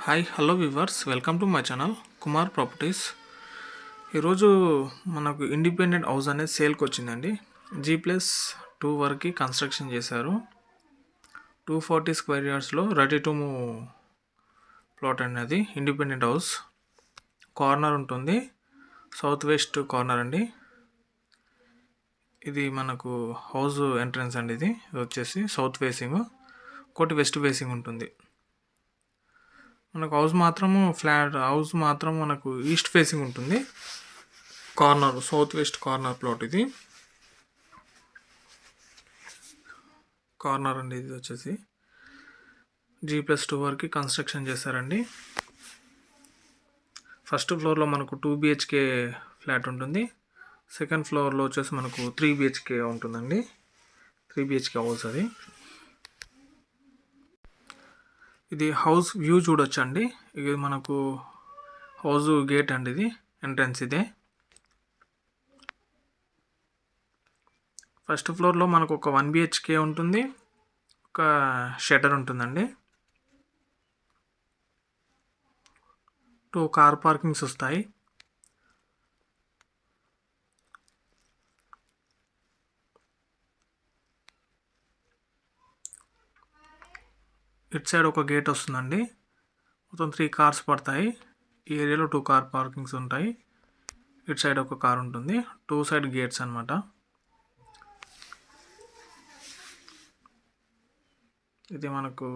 Hi hello viewers, welcome to my channel Kumar properties. ఈరోజు మనకు independent house అనేది సేల్కి వచ్చిందండి. G+2 వరకు కన్స్ట్రక్షన్ చేశారు. 240 స్క్వేర్ యార్డ్స్లో రెడీ టు మూవ్ ప్లాట్ అనేది ఇండిపెండెంట్ హౌస్. కార్నర్ ఉంటుంది, సౌత్ వెస్ట్ కార్నర్ అండి. ఇది మనకు హౌస్ ఎంట్రన్స్ అండి. ఇది వచ్చేసి సౌత్ ఫేసింగ్, ఒకటి వెస్ట్ ఫేసింగ్ ఉంటుంది. మనకు హౌస్ మాత్రం మనకు ఈస్ట్ ఫేసింగ్ ఉంటుంది. Corner south west corner plot ఇది. కార్నర్ అండి. ఇది వచ్చేసి G+2 వరకు కన్స్ట్రక్షన్ చేశారండి. ఫస్ట్ ఫ్లోర్లో మనకు 2 BHK ఫ్లాట్ ఉంటుంది. సెకండ్ ఫ్లోర్లో వచ్చేసి మనకు 3 BHK ఉంటుందండి. 3 BHK హౌస్ అది. ఇది హౌస్ వ్యూ చూడొచ్చు అండి. ఇది మనకు హౌస్ గేట్ అండి. ఇది ఎంట్రన్స్ ఇదే. ఫస్ట్ ఫ్లోర్లో మనకు ఒక 1 BHK ఉంటుంది, ఒక షట్టర్ ఉంటుందండి. 2 కార్ పార్కింగ్స్ వస్తాయి. ఇటు సైడ్ ఒక గేట్ వస్తుందండి. మొత్తం 3 కార్స్ పడతాయి. ఈ ఏరియాలో 2 కార్ పార్కింగ్స్ ఉంటాయి. ఇటు సైడ్ ఒక కార్ ఉంటుంది. 2 సైడ్ గేట్స్ అనమాట. ఇది మనకు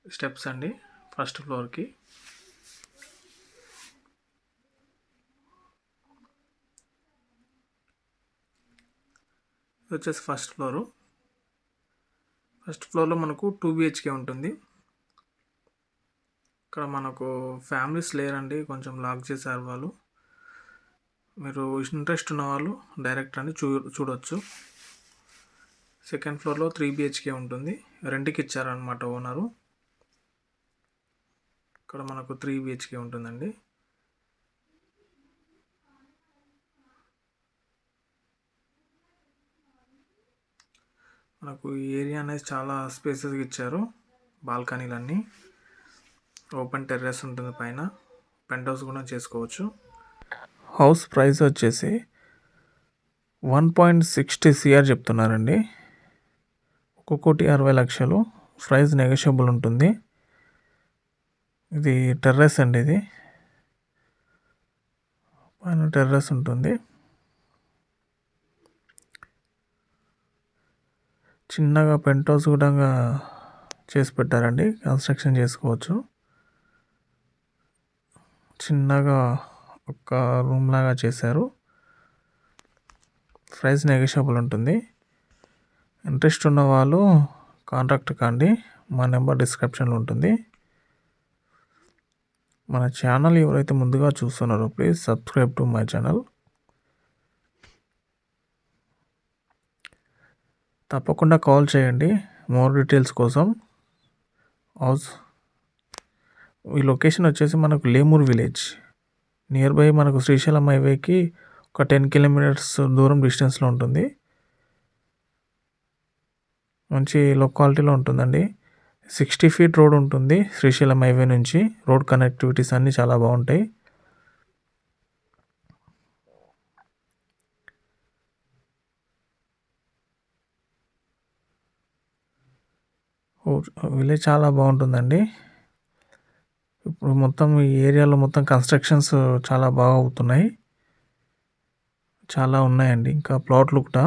స్టెప్స్ అండి ఫస్ట్ ఫ్లోర్కి. ఇది వచ్చేసి ఫస్ట్ ఫ్లోర్లో మనకు 2 BHK ఉంటుంది. ఇక్కడ మనకు ఫ్యామిలీస్ లేరండి, కొంచెం లాక్ చేశారు వాళ్ళు. మీరు ఇంట్రెస్ట్ ఉన్న వాళ్ళు డైరెక్ట్ అని చూడొచ్చు. సెకండ్ ఫ్లోర్లో 3 BHK ఉంటుంది. రెంట్కి ఇచ్చారనమాట ఓనరు. ఇక్కడ మనకు 3 BHK ఉంటుందండి. మనకు ఈ ఏరియా అనేది చాలా స్పేసెస్గా ఇచ్చారు. బాల్కనీలన్నీ, ఓపెన్ టెర్రస్ ఉంటుంది, పైన పెంట్ హౌస్ కూడా చేసుకోవచ్చు. హౌస్ ప్రైస్ వచ్చేసి 1.60 CR చెప్తున్నారండి. 1,60,00,000. ప్రైస్ నెగోషియబుల్ ఉంటుంది. ఇది టెర్రస్ అండి. ఇది పైన టెర్రస్ ఉంటుంది. చిన్నగా పెంట్ హౌస్ కూడా చేసి పెట్టారండి, కన్స్ట్రక్షన్ చేసుకోవచ్చు. చిన్నగా ఒక రూమ్ లాగా చేశారు. ప్రైస్ నెగోషియబుల్ ఉంటుంది. ఇంట్రెస్ట్ ఉన్న వాళ్ళు కాంటాక్ట్ కండి. మా నెంబర్ డిస్క్రిప్షన్లో ఉంటుంది. మన ఛానల్ ఎవరైతే ముందుగా చూస్తున్నారో please subscribe to my channel. తప్పకుండా కాల్ చేయండి మోర్ డీటెయిల్స్ కోసం. హౌస్ ఈ లొకేషన్ వచ్చేసి మనకు లేమూర్ విలేజ్, నియర్ బై మనకు శ్రీశైలం హైవేకి ఒక 10 కిలోమీటర్స్ దూరం డిస్టెన్స్లో ఉంటుంది. మంచి లొకాలిటీలో ఉంటుందండి. 60 feet రోడ్ ఉంటుంది శ్రీశైలం హైవే నుంచి. రోడ్ కనెక్టివిటీస్ అన్నీ చాలా బాగుంటాయి. విలేజ్ చాలా బాగుంటుందండి. ఇప్పుడు మొత్తం ఈ ఏరియాలో మొత్తం కన్స్ట్రక్షన్స్ చాలా బాగా అవుతున్నాయి. చాలా ఉన్నాయండి ఇంకా ప్లాట్లు కూడా.